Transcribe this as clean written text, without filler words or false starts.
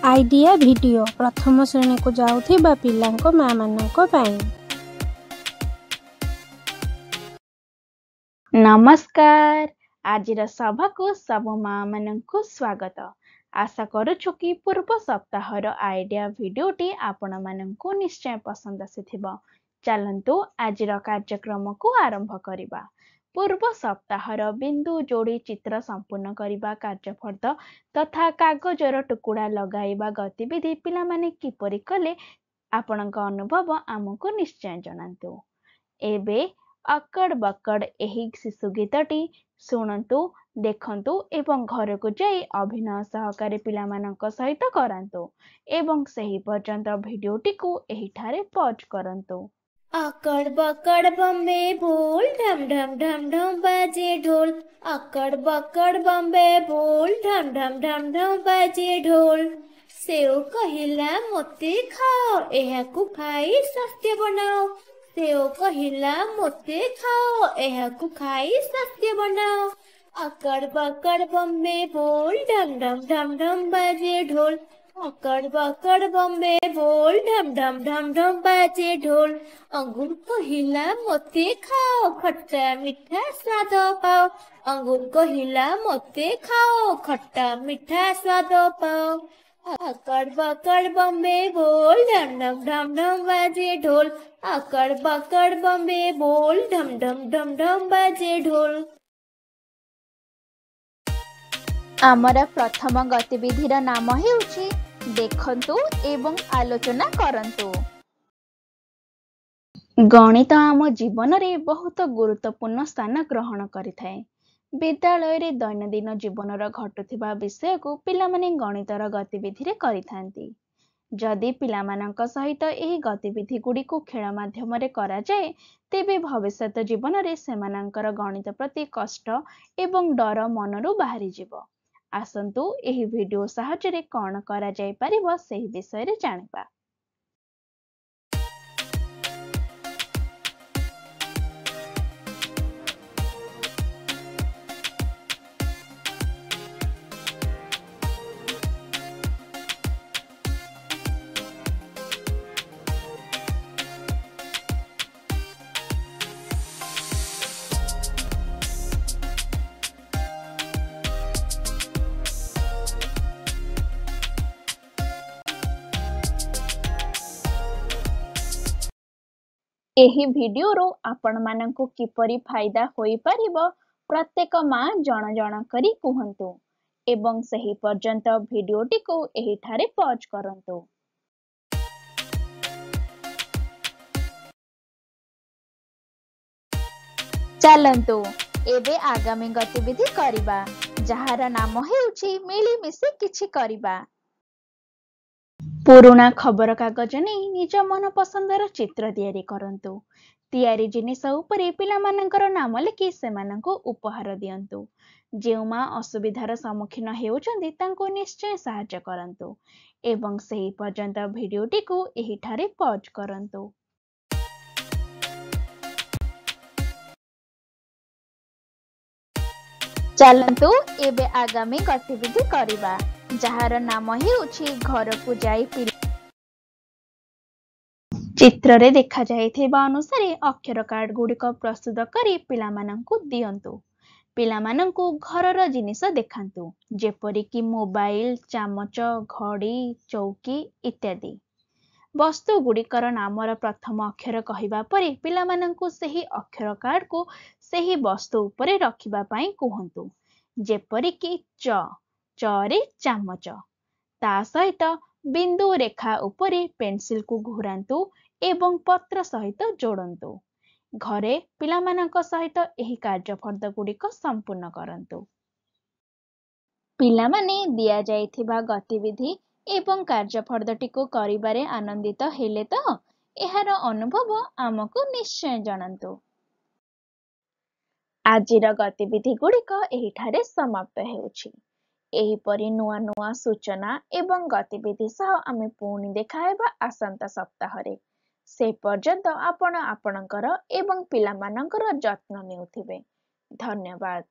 Idea video प्रथम श्रेणी को जाउथिबा पिलांको माँ मानंको पाई। नमस्कार। आजिर सभा को सब माँ मानंको स्वागत। आशा करुछु कि पूर्व सप्ताहर आइडिया भिडियोटी आपण मानंको निश्चय पसंद आसीथिबो। चलंतु आजिर कार्यक्रम को आरंभ करिबा। पूर्व सप्ताहर बिंदु जोड़ी चित्र संपूर्ण करिबा कार्यफर्द तथा कागजर टुकुड़ा लगाइबा गतिविधि पिला माने किपरि कले आपणक अनुभव आमको निश्चय जणांतु। एबे अकड़ बकड़ एही शिशु गीतटी शुणंतु, देखंतु एवं घर को जाई अभिनय सहकारी पिलामानंक सहित करांतु एवं सही पर्यंत भिडियोटी को एही ठारे पॉज करंतु। अकड़ बकड़ बम्बे बोल ढम ढम ढम ढम बाजे ढोल। अकड़ बकड़ बम्बे बोल ढम ढम ढम ढम बाजे ढोल। सेव कहिला मोते खाओ एहाकु खाई स्वास्थ्य बनाओ। सेव कहिला मोते खाओ एहाकु खाई स्वास्थ्य बनाओ। अकड़ बकड़ बम्बे बोल ढम ढम ढम ढम बाजे ढोल। अकड़ बकड़ बम्बे बोल ढम ढम ढम ढम बाजे ढोल। अंगूर कहिला मोते खाओ खट्टा मीठा स्वाद पाओ। अंगूर कहिला मोते खाओ खट्टा मीठा स्वाद पाओ। अकड़ बकड़ बम्बे बोल ढम ढम ढम ढम बाजे ढोल। अकड़ बकड़ बम्बे बोल ढम ढम ढम ढम बाजे ढोल। आमर प्रथम गतिविधिर नाम हेउछि देखंतु एवं आलोचना करंतु। गणित आम जीवन रे बहुत गुरुत्वपूर्ण स्थान ग्रहण करिथाए। विद्यालय रे दैनंदिन जीवनर घटुथिबा विषय को पिलामाने गणितर गतिविधि रे करिथांती। जदि पिलामानंक सहित एही गतिविधि गुडी को खेल माध्यम रे करा जाए तेबे भविष्यत जीवन रे सेमानंकर गणित प्रति कष्ट एवं डर मनरु बाहरी जिवो। आसंतु एही वीडियो सहायता रे कोन करा जाय परिबो सेही विषय रे जानिबा। एही वीडियो रो आपण मानंकु किपरि फायदा होई परिबो प्रत्येक माँ जण जण करी कुहंतु एवं सही पर्यंत वीडियोटी को एही ठारे पॉज करंतु। चलंतु एबे आगामी गतिविधि करिबा जहार नाम हेउछि मिली मिसी किछि करिबा। पुराना खबर कागज नहीं निज मन पसंदर चित्र तैयारी करंतु। तैयारी जिनिस उपरे पिलामानंकर नाम लिखि सेमानंको उपहार दियंतु। जेउ माँ असुविधार सम्मुखीन हेउचंदी तांको निश्चय सहायता करंतु एवं सही पर्यंत भिडियोटी को एही ठारे पॉज करंतु। चलंतु एबे आगामी गतिविधि करिबा जहार नाम हेउछि घर को जाई चित्र रे देखा जाइथिबा अनुसार अक्षर कार्ड गुड़िक प्रस्तुत करी पिलामानंकु दियंतु। पिलामानंकु घरर जिनिस देखांतु जेपरि कि मोबाइल, चामच, घड़ी, चौकी इत्यादि। वस्तु गुड़िकर नामर प्रथम अक्षर कहिबा परे पिलामानंकु सेही अक्षर कार्ड को सेही वस्तु उपरे रखिबा पई कुहंतु जेपरि कि च रे चामच। ता सहित बिंदु रेखा उपरे पेंसिल को घुरांतु एवं पत्र सहित जोड़ंतु। घरे पिलामानंक सहित एही कार्यफर्द गुड़िक संपूर्ण करंतु। पिलामाने दिया जाइथिबा गतिविधि एवं कार्यफर्दटी को करिबारे आनंदित हेले तो एहार अनुभव आमको निश्चय जणांतु। आजिर गतिविधि गुड़िक एही ठारे समाप्त हेउछि। एहीपरि नुआ नुआ सूचना एवं गतिविधि सह आमे पुणी देखाहेबा आसंता सप्ताहरे। से पर्यंत आपण आपणकर एवं पिलामानंकर जत्न नेउथिबे। धन्यवाद।